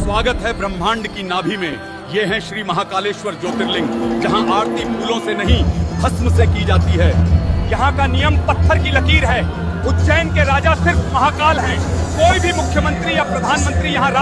स्वागत है ब्रह्मांड की नाभि में। ये है श्री महाकालेश्वर ज्योतिर्लिंग, जहाँ आरती फूलों से नहीं भस्म से की जाती है। यहाँ का नियम पत्थर की लकीर है। उज्जैन के राजा सिर्फ महाकाल हैं। कोई भी मुख्यमंत्री या प्रधानमंत्री यहाँ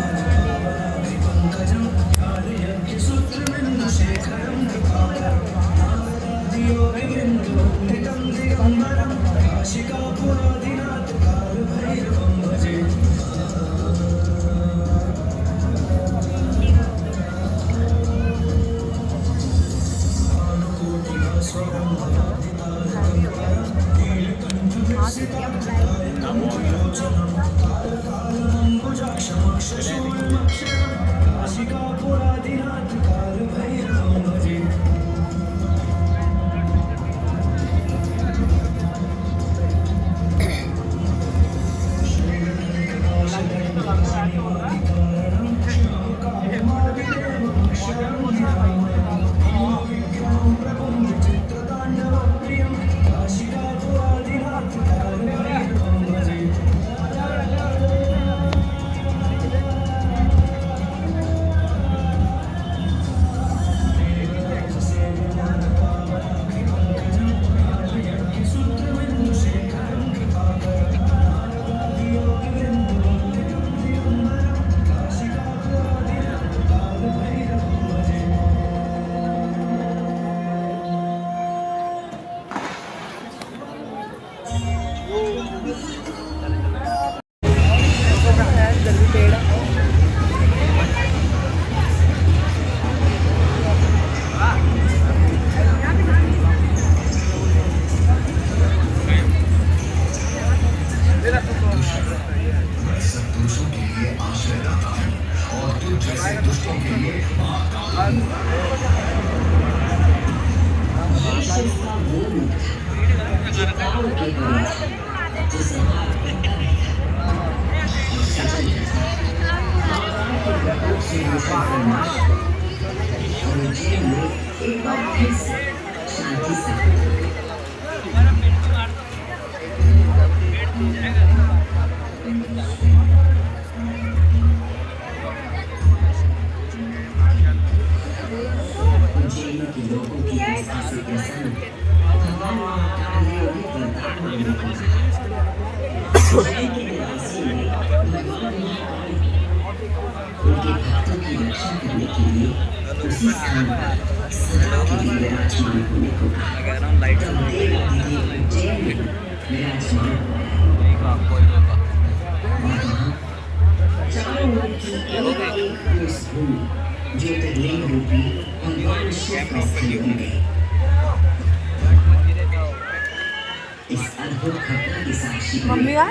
मम्मी का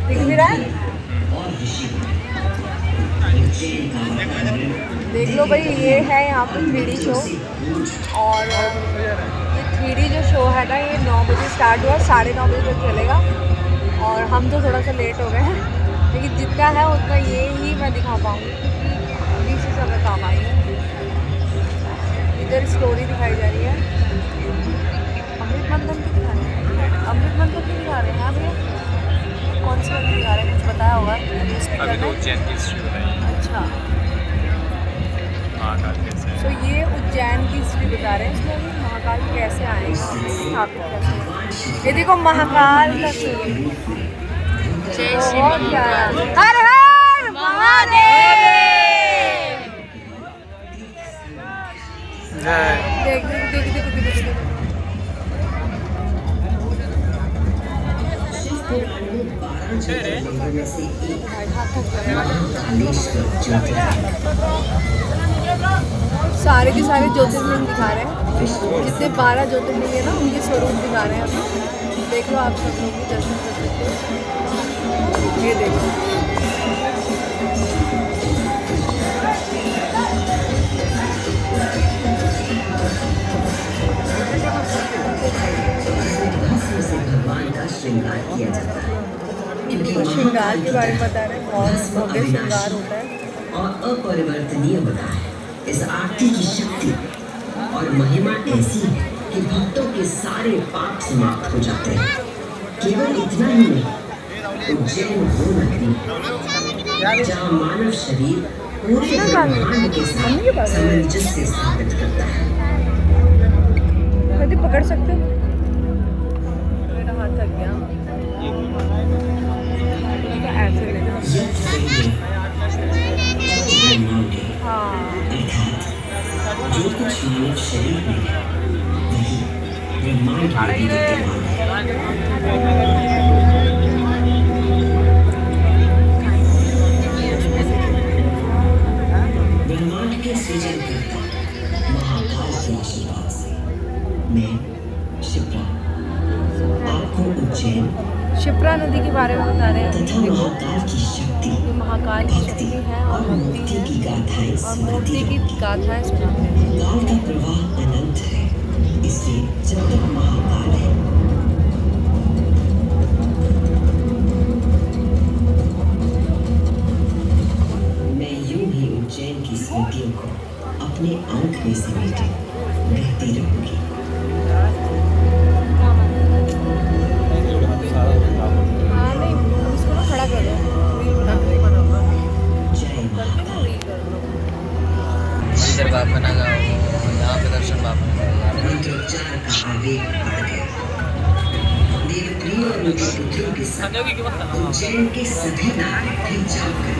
दिख नहीं रहा है। देख लो भाई, ये है यहाँ पे 3D शो। और ये 3D जो शो है ना, ये 9 बजे स्टार्ट हुआ, 9:30 बजे तक चलेगा। और हम तो थोड़ा सा लेट हो गए हैं, लेकिन जितना है उतना ये ही मैं दिखा पाऊँगी, क्योंकि इसी समय काम आई है। इधर स्टोरी दिखाई जा रही है। अमृत मंथन की दिखा रहे हैं, अमृत मंथन की दिखा रहे हैं यहाँ भैया। कौन सी वाली दिखा रहे हैं, कुछ बताया होगा अभी तो उज्जैन की हिस्ट्री बताई। अच्छा, महाकाल कैसे तो ये उज्जैन की हिस्ट्री बता रहे हैं इसमें भी, महाकाल कैसे आए, स्थापित कैसे। ये देखो महाकाल का सूर्य। बहुत प्यारा। हर हर महादेव। देख देख देख देख देख देख। सारे के सारे ज्योतिर्लिंग दिखा रहे हैं। जितने 12 ज्योतिर्लिंग है ना, उनके स्वरूप दिखा रहे हैं। देख लो, आप सब लोग भी दर्शन कर सकते हो। ये देखो, श्रृंगार के बारे में बता रहे हैं। बहुत भव्य श्रृंगार होता है और अपरिवर्तनीय होता है। इस आरती की शक्ति और महिमा ऐसी है कि भक्तों के सारे पाप समाप्त हो जाते हैं। केवल इतना ही नहीं, उज्जैन वो नगरी जहाँ मानव शरीर पूरे ब्रह्मांड के साथ सामंजस्य स्थापित करता है। कभी पकड़ सकते हो? मेरा हाथ थक गया। तो ऐसे लेना। हाँ। अर्थात जो कुछ मानव शरीर में वही ब्रह्मांड में भी विद्यमान है। ब्रह्मांड के सृजनकर्ता महाकाल के आशीर्वाद से मैं शिप्रा आपको उज्जैन शिप्रा नदी के बारे में बता रहे हैं। तथा महाकाल की शक्ति, ये महाकाल की शक्ति है और भक्ति मुक्ति है की गाथाएं और सुनाती मूर्ति की है। गाथाएं सुनाते हैं। काल का प्रवाह अनंत है, इससे जब तक महाकाल है मैं यूं ही उज्जैन की स्मृतियों को अपने आंख में समेटे बहती रहूंगी। हाँ नहीं, इसको ना खड़ा कर दो। जय महाकाल। मंदिर बाप बना गाँव यहाँ पे दर्शन बाप मंत्रोच्चार का आवेग बढ़ गया। देवप्रिय और उनके पुत्रों के साथ उज्जैन के सभी नाग भी जाग कर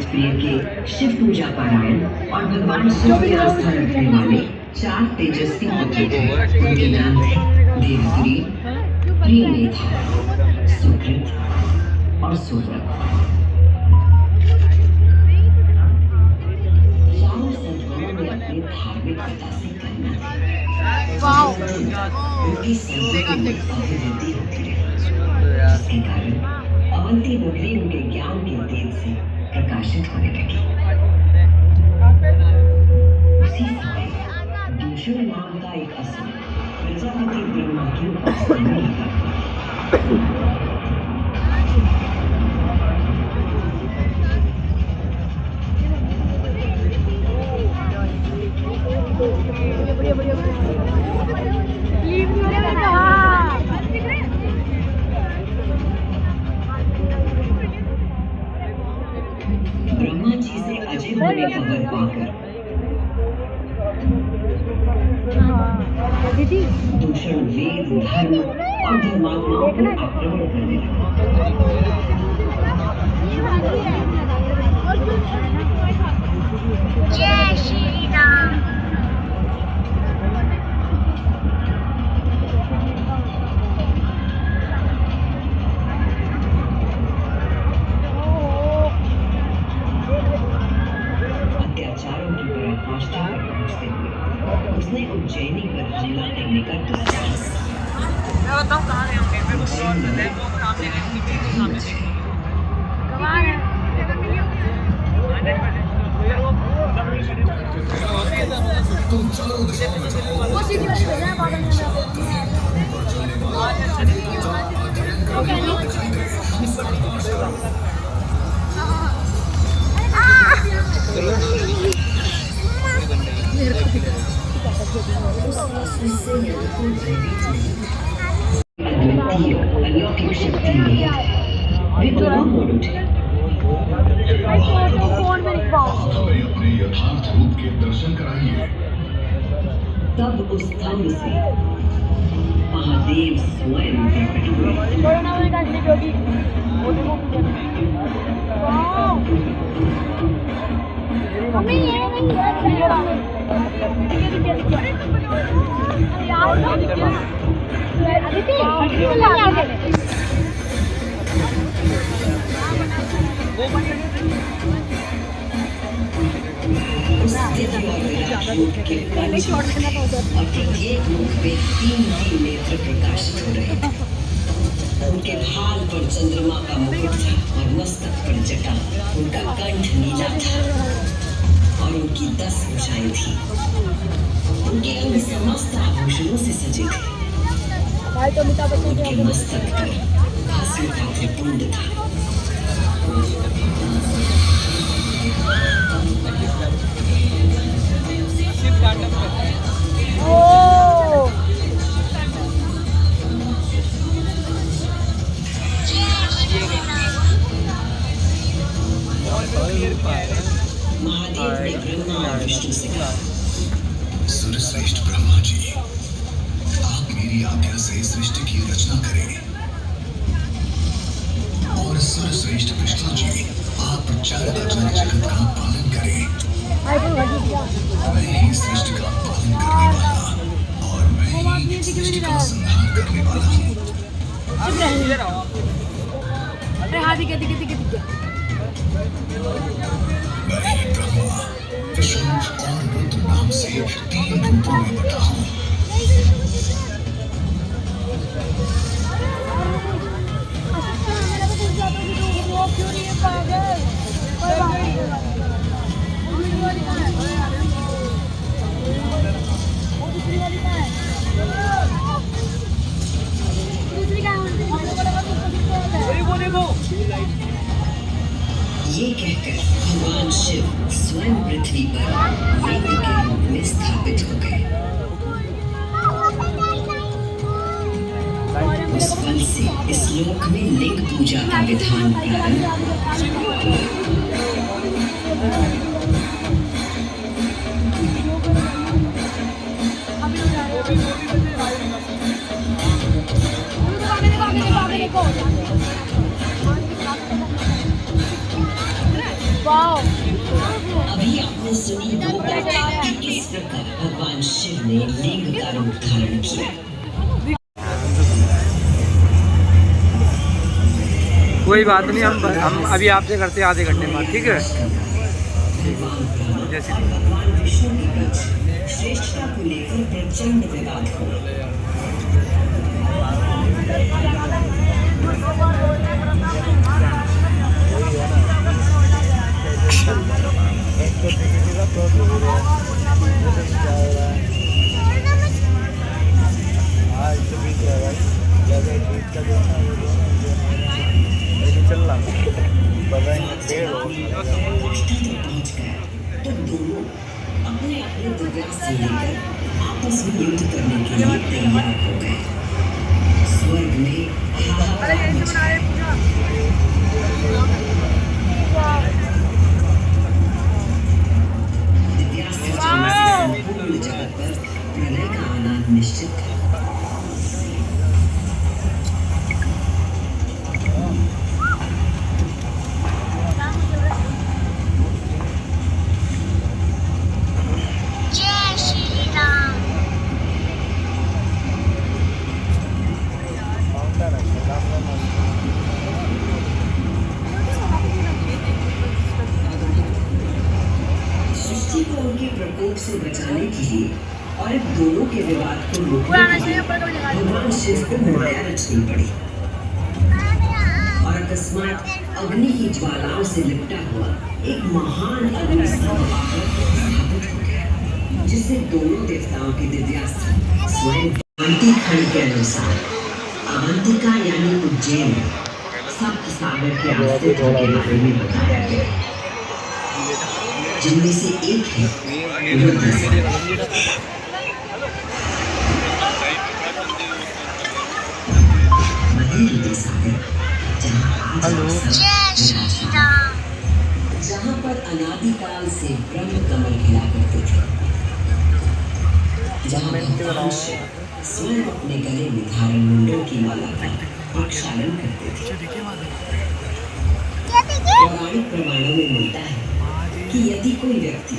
प्रिय के शिव पूजा पारायण और भगवान शिव की आस्था रखने वाले 4 तेजस्वी पुत्र थे। उनके नाम थे देवप्रिय, प्रियमेधा, सुकृत और सुव्रत। चारों संतों में अपनी धार्मिक पिता से करना थी। उनकी संतों में अभिवृद्धि होती रही, जिसके कारण अवंती नगरी उनके ज्ञान के तेज से प्रकाशित होने लगी। उसी समय दूषण नाम का एक असुर प्रजापति ब्रह्मा के पास आने लगा। ब्रह्मा जी से अजय होने का वर पाकर दूषण वेद, धर्म और धर्मात्माओं पर आक्रमण करने लगा। जय श्री राम। अत्याचारों की पराकाष्ठा पर पहुंचते हुए उसने उज्जैनी पर हमला करने का दुस्साहस। मैं बताऊँ कहाँ गए होंगे, मेरे को क्रॉस कर रहे हैं, वो सामने गए, कहाँ है? वो सीधी वाली भेजना है बादल अद्वितीय अलौकिक शक्ति में वे दोनों बोल उठे। फोन में नहीं पाऊँ। हमें अपने यथार्थ रूप के दर्शन कराइए। तब उस स्तंभ से महादेव स्वयं प्रकट हुए। हमें ये उस दिव्य और विराट रूप के पंच और प्रत्येक मुख में 3 नेत्र प्रकाशित हो रहे थे। उनके भाल पर चंद्रमा का मुकुट था और मस्तक पर जटा, उनका कंठ नीला था। और उनकी 10 भुजाएं थी। उनके अंग समस्त आभूषणों से सजे थे। उनके मस्तक पर भस्म का त्रिपुंड था। महादेव ने ब्रह्मा और विष्णु से कहा, सूर्यश्रेष्ठ ब्रह्मा जी, आप मेरी आज्ञा से सृष्टि की रचना करें और सूर्यश्रेष्ठ विष्णु जी, आप चराचर जगत का पालन करें। मैं ही सृष्टि का पालन करने वाला और मैं ही सृष्टि का संहार करने वाला हूँ। मैं ही ब्रह्मा, विष्णु और रुद्र नाम से 3 रूपों में बटा हूँ। ये कहकर भगवान शिव स्वयं पृथ्वी पर लिंग के रूप में स्थापित हो गए। उस पल से इस लोक में लिंग पूजा का विधान प्रारंभ हुआ। अभी आपने सुनी दो बातें कि किस प्रकार भगवान शिव ने लिंग का रूप धारण किया। कोई बात नहीं, हम अभी आपसे करते हैं आधे घंटे बाद, ठीक है? जैसे भगवान विष्णु के बीच श्रेष्ठता को लेकर प्रचंड विवाद हुआ। तो दोनों अपने अपने दिव्यास्त्र लेकर आपस में युद्ध करने के लिए तैयार हो गए। स्वर्ग में हाहाकार मच गया। दिव्यास्त्र चलने से संपूर्ण जगत पर प्रलय का आना निश्चित था। प्रकोप से बचाने के लिए और दोनों के विवाद को रोकने के लिए भगवान शिव को माया रचनी पड़ी और अकस्मात अग्नि की ज्वालाओं से लिपटा हुआ एक महान अग्नि स्तंभ स्थापित हो गया, जिससे दोनों देवताओं के दिव्यास्त्र स्वयं। अवंती खंड के अनुसार अवंतिका यानी उज्जैन सप्त सागर के अस्तित्व के बारे में बताया गया, जिनमें से एक है रुद्र सागर। वही रुद्र सागर जहाँ पर अनादिकाल से ब्रह्म कमल खिला करते थे, जहाँ भगवान शिव स्वयं अपने गले में धारण मुंडों की माला का प्रक्षालन करते थे। पौराणिक प्रमाणों में मिलता है कि यदि कोई व्यक्ति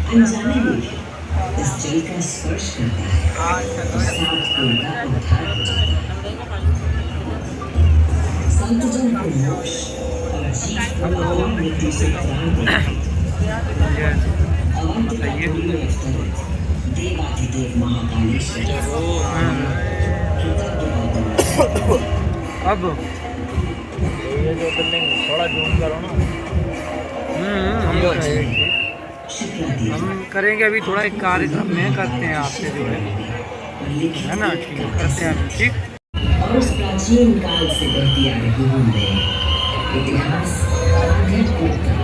अनजाने में भी इस जल का स्पर्श करता है तो 7 कुल का उद्धार हो जाता है। संतजन को मोक्ष और जीव को अमर मृत्यु से त्राण देते हैं। अवंतिकापुरी में अवतरित देवाधिदेव महाकालेश्वर अब ये जो बिल्डिंग थोड़ा जूम करो ना। शुक्ला देवी हम करेंगे अभी थोड़ा एक कार्यक्रम में करते हैं आपसे जो है ना, ठीक है करते हैं अभी, ठीक। और उस प्राचीन काल से बहती आ रही बूंदे इतिहास, आध्यात्मिकता,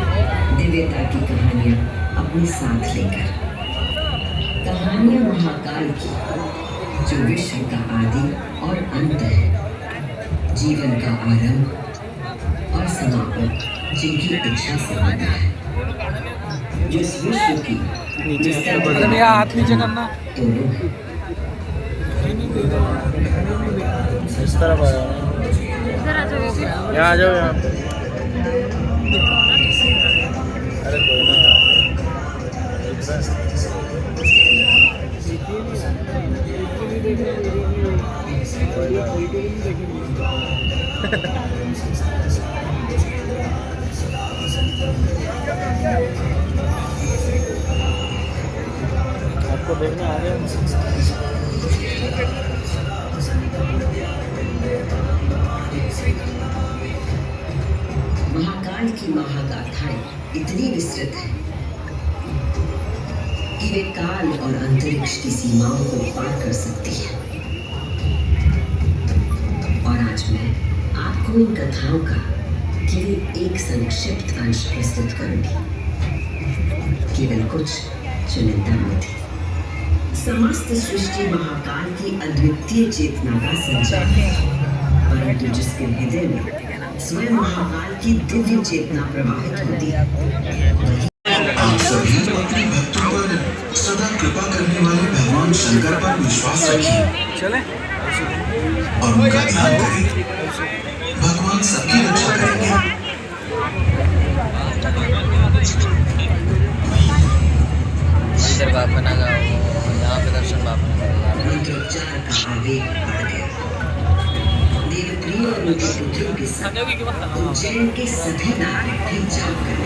दिव्यता की कहानियां अपने साथ लेकर, कहानियां महाकाल की जो विश्व का आदि और अंत है, जीवन का आरंभ और समापन जिनकी इच्छा से होता है, जो इस विश्व की हाथ नीचे करना तो लोग इस तरफ आ जाओ यहाँ पे। अरे कोई ना आपको देखना आ गया। महाकाल की महागाथाएं इतनी विस्तृत है कि वे काल और अंतरिक्ष की सीमाओं को पार कर सकती है। और आज मैं आपको इन कथाओं का केवल एक संक्षिप्त अंश प्रस्तुत करूंगी, केवल कुछ चुनिंदा मोती। समस्त सृष्टि महाकाल की अद्वितीय चेतना का संचार है, परंतु जिसके हृदय में स्वयं महाकाल की दिव्य चेतना प्रवाहित होती है। आप सभी अपने भक्तों पर सदा कृपा करने वाले भगवान शंकर पर विश्वास रखिए चले और उनका ध्यान करें। भगवान सबकी रक्षा करेंगे। मंदिर बापना का यहाँ पे दर्शन बापना मंत्रोच्चार का आवेग बढ़ गया। देवप्रिय और उनके पुत्रों के साथ उज्जैन के सभी नाग फिर जाग कर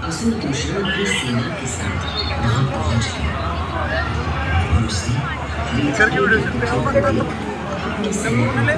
असुर दुश्मन की सेना के साथ वहां पहुंच गया और उसने अपने सैनिकों देखो